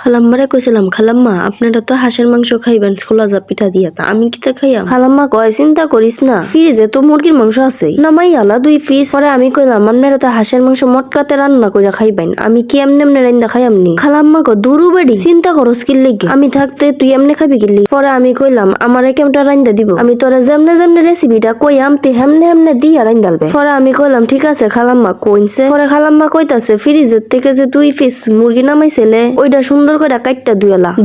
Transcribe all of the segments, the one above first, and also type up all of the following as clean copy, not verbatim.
খালাম্মারে কইছিলাম, খালাম্মা আপনারা তো হাঁসের মাংস খাইবেন খোলা যা পিঠা দিয়া, তা আমি কিতা খাইয়াম? খালাম্মা কয় চিন্তা করিস না, ফ্রিজে তো মুরগির মাংস আছে, নামাই আলা 2 পিস। পরে আমি কইলাম আপনারা তো হাঁসের মাংস মটকাতে রান্না কইরা খাইবেন, আমি কি এমনি এমনি রান্না খাইয়ামনি? খালাম্মা কয় দুরু বেডি, চিন্তা করস কি লিগে? আমি থাকতে তুই এমনি খাবি কি লিগে? পরে আমি কইলাম আমারে কেমটা রান্দা দিব, আমি তোরা যেমনে যেমনে রেসিপিটা কইয়াম তুই হেমনে হেমনে দিয়া রান্দালবে। পরে আমি কইলাম ঠিক আছে খালাম্মা কইনছে। পরে খালাম্মা কইতাছে ফ্রিজের থেকে যে 2 পিস মুরগি নামাইছিলে ওইটা সুন্দর করে কাটটা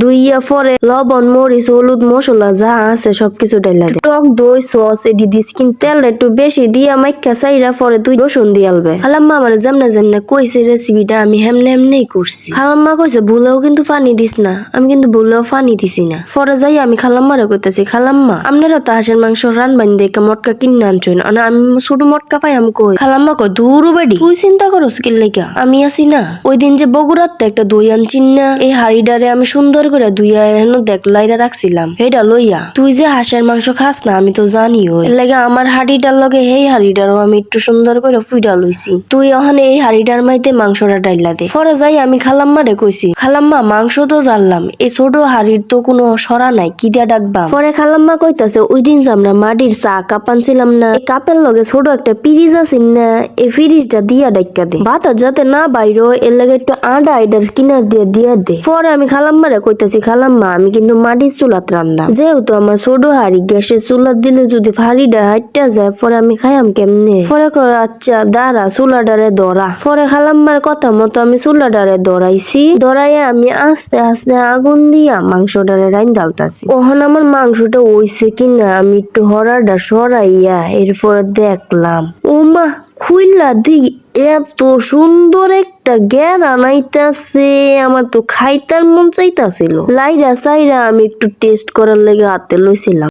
দুইয়া পরে লবণ মরিচ হলুদ মশলা যা আছে সবকিছু ডাইলা দে, টক দই সস এডি দিস, কিন্তু তেল একটু বেশি দিয়া মাইকা চাইরা পরে তুই রসুন দিয়ালবে। খালাম্মা আমার যেমনে যেমনে কইছে রেসিপিটা আমি হেমনে হেমনেই করছি। খালাম্মা কইছে ভুলেও কিন্তু পানি দিস না, আমি কিন্তু ভুলেও পানি দিছি না। পরে যাই আমি খালাম্মারে কইতাছি, খালাম্মা আপনারা তো হাঁসের মাংস রানবান দেখে মটকা কিনে আনছেন, আমি ছোট মটকা পাই আমি কই? খালাম্মা কই দূরও বেডি, তুই চিন্তা করস কি লাইগা, আমি আছি না। ওই দিন যে বগুড়াতে একটা দই আনছিন না, এই হাড়িডারে আমি সুন্দর করে ধুইয়া এনে দেখ লাইরা রাখছিলাম, হেটা লইয়া তুই যে হাঁসের মাংস খাস না আমি তো জানি, ওই লাগে আমার হাড়িটার লগে এই হাড়িটারও আমি একটু সুন্দর করে ফুইডা লইছি, তুই ওখানে এই হাড়িটার মাইতে মাংসটা ডাইলা দে। পরে যাই আমি খালাম্মারে কইছি, খালাম্মা মাংস তো ডাললাম, এই ছোট হাড়ির তো কোনো সরা নাই, কি দিয়া ডাকবা? পরে খালাম্মা কইতাছে ওই দিন যে আমরা মাটির চা কাপ আনছিলাম না, এই কাপের লগে ছোট একটা পিরিজ আছে না, এই পিরিজটা দিয়া ডাইকা দে, বাতাস যাতে না বাইরো এর লাগে একটু আডা এটার কিনার দিয়ে দিয়া দে। পরে আমি খালাম্মারে কইতাছি, খালাম্মা আমি কিন্তু মাটির চুলাত রান্দা, যেহেতু আমার ছোট হাড়ি গ্যাসের চুলাত দিলে যদি হাড়িটা হাইটা যায় পরে আমি খাইয়াম কেমনে? পরে কর আচ্ছা দাঁড়া চুলাডারে ধরা। পরে খালাম্মার কথা মতো আমি চুলাডারে ধরাইছি, ধরাইয়া আমি আস্তে আস্তে আগুন দিয়া মাংসটারে রাইন্দালতাছি। ওখানে আমার মাংসটা হইছে কিনা আমি একটু হরাডা সরাইয়া এরপরে দেখলাম ওমা খুইলা দি এত সুন্দর একটা জ্ঞান আনাইতাছে, আমার তো খাইতার মন চাইতাছিল। লাইরা সাইরা আমি একটু টেস্ট করার লেগে হাতে লইছিলাম।